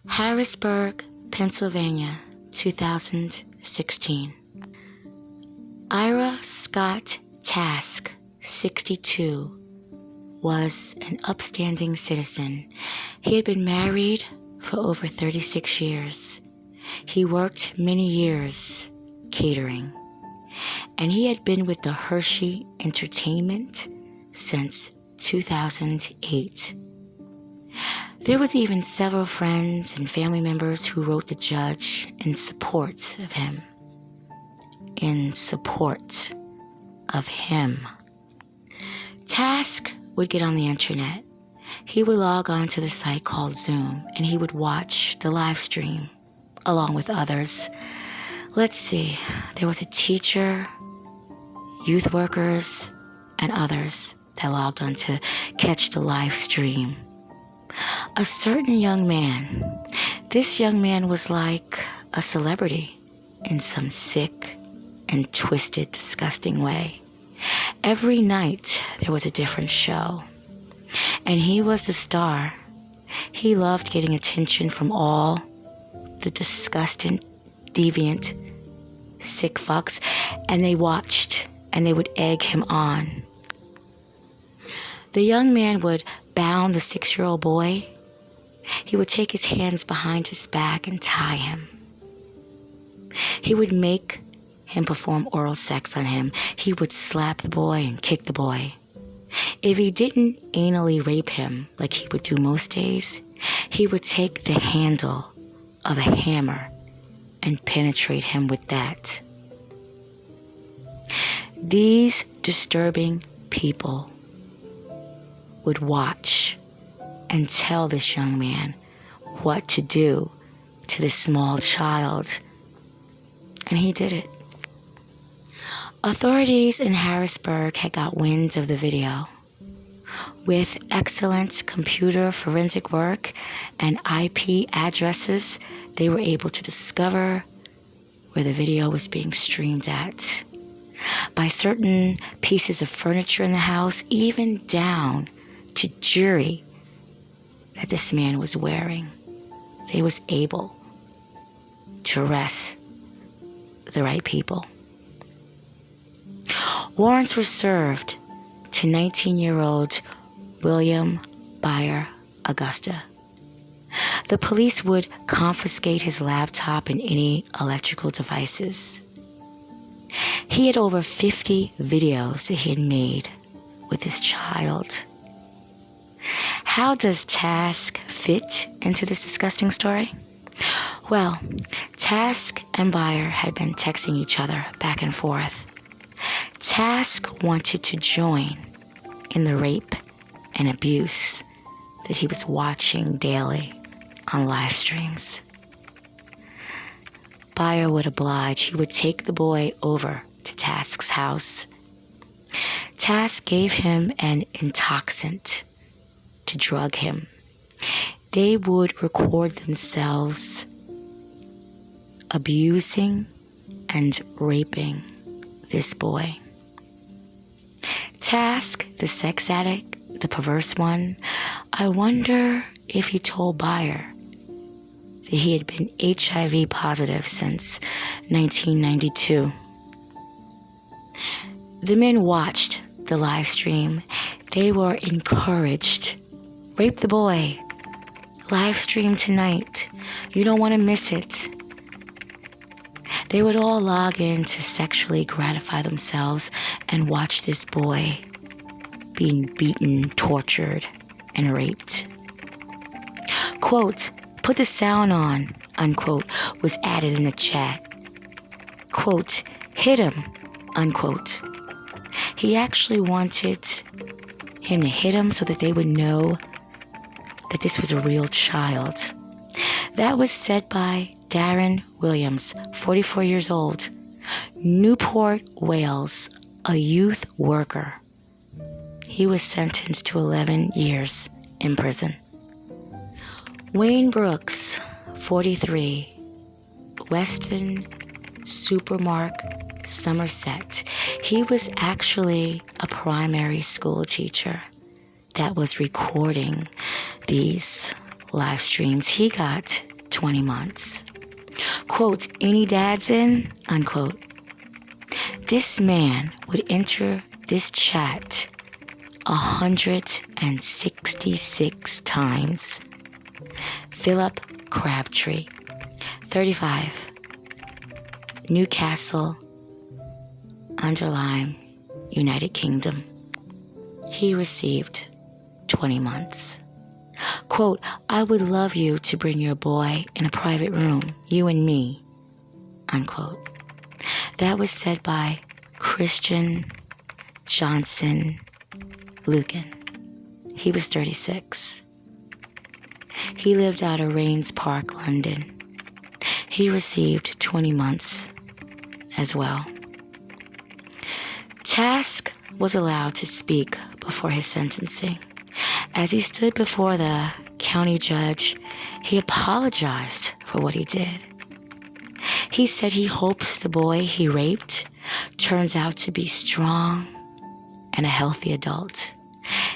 Harrisburg, Pennsylvania, 2016. Ira Scott Task, 62, was an upstanding citizen. He had been married for over 36 years. He worked many years catering, and he had been with the Hershey Entertainment since 2008. There was even several friends and family members who wrote the judge in support of him. Task would get on the internet. He would log on to the site called Zoom, and he would watch the live stream along with others. Let's see, there was a teacher, youth workers, and others that logged on to catch the live stream. A certain young man. This young man was like a celebrity in some sick and twisted, disgusting way. Every night there was a different show, and he was the star. He loved getting attention from all the disgusting, deviant, sick fucks, and they watched and they would egg him on. The young man would bound the 6-year-old boy. He would take his hands behind his back and tie him. He would make him perform oral sex on him. He would slap the boy and kick the boy. If he didn't anally rape him like he would do most days, he would take the handle of a hammer and penetrate him with that. These disturbing people would watch and tell this young man what to do to this small child. And he did it. Authorities in Harrisburg had got wind of the video. With excellent computer forensic work and IP addresses, they were able to discover where the video was being streamed at. By certain pieces of furniture in the house, even down to jewelry that this man was wearing, they was able to arrest the right people. Warrants were served to 19-year-old William Byer-Augusta. The police would confiscate his laptop and any electrical devices. He had over 50 videos that he had made with his child. How does Task fit into this disgusting story? Well, Task and Byer had been texting each other back and forth. Task wanted to join in the rape and abuse that he was watching daily on live streams. Byer would oblige. He would take the boy over to Task's house. Task gave him an intoxicant to drug him. They would record themselves abusing and raping this boy. Task, the sex addict, the perverse one, I wonder if he told Byer that he had been HIV positive since 1992. The men watched the live stream. They were encouraged. Rape the boy. Live stream tonight. You don't want to miss it. They would all log in to sexually gratify themselves and watch this boy being beaten, tortured, and raped. Quote, "Put the sound on," unquote, was added in the chat. Quote, "Hit him," unquote. He actually wanted him to hit him so that they would know that this was a real child. That was said by Darren Williams, 44 years old, Newport, Wales, a youth worker. He was sentenced to 11 years in prison. Wayne Brooks, 43, Weston Supermarket, Somerset. He was actually a primary school teacher that was recording these live streams. He got 20 months. Quote, any dads in? Unquote. This man would enter this chat 166 times. Philip Crabtree, 35, Newcastle, Underline, United Kingdom. He received 20 months. Quote, I would love you to bring your boy in a private room, you and me. Unquote. That was said by Christian Johnson Lucan. He was 36. He lived out of Rains Park, London. He received 20 months as well. Task was allowed to speak before his sentencing. As he stood before the county judge, he apologized for what he did. He said he hopes the boy he raped turns out to be strong and a healthy adult.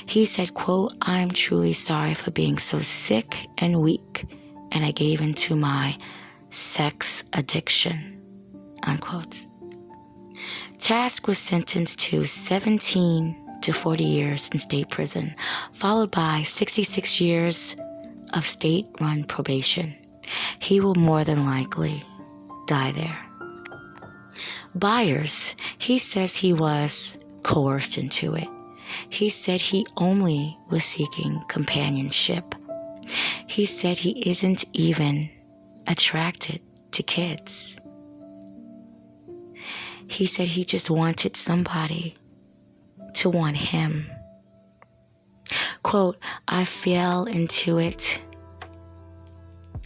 He said, quote, I'm truly sorry for being so sick and weak, and I gave into my sex addiction, unquote. Task was sentenced to 17 to 40 years in state prison, followed by 66 years of state-run probation. He will more than likely die there. Byers, he says he was coerced into it. He said he only was seeking companionship. He said he isn't even attracted to kids. He said he just wanted somebody to want him. Quote, I fell into it.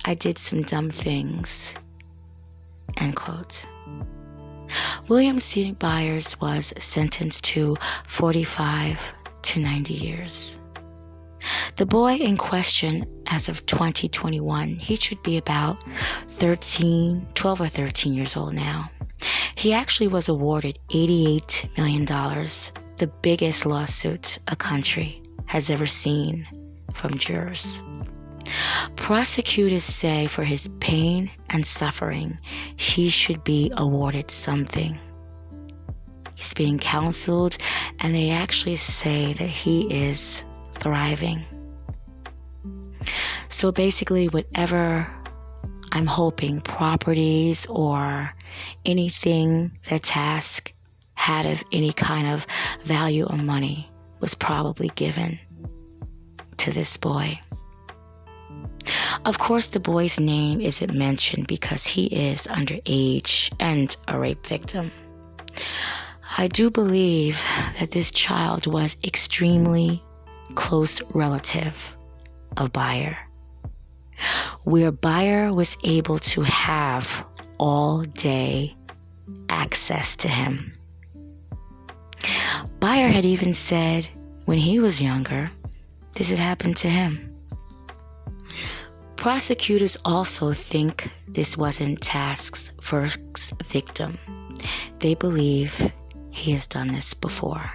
I did some dumb things. End quote. William C. Byers was sentenced to 45 to 90 years. The boy in question, as of 2021, he should be about 12 or 13 years old now. He actually was awarded $88 million, the biggest lawsuit a country has ever seen from jurors. Prosecutors say for his pain and suffering, he should be awarded something. He's being counseled, and they actually say that he is thriving. So basically, whatever I'm hoping, properties or anything that Task had of any kind of value or money was probably given to this boy. Of course, the boy's name isn't mentioned because he is underage and a rape victim. I do believe that this child was extremely close relative of Byer, where Byer was able to have all-day access to him. Byer had even said when he was younger, this had happened to him. Prosecutors also think this wasn't Task's first victim. They believe he has done this before.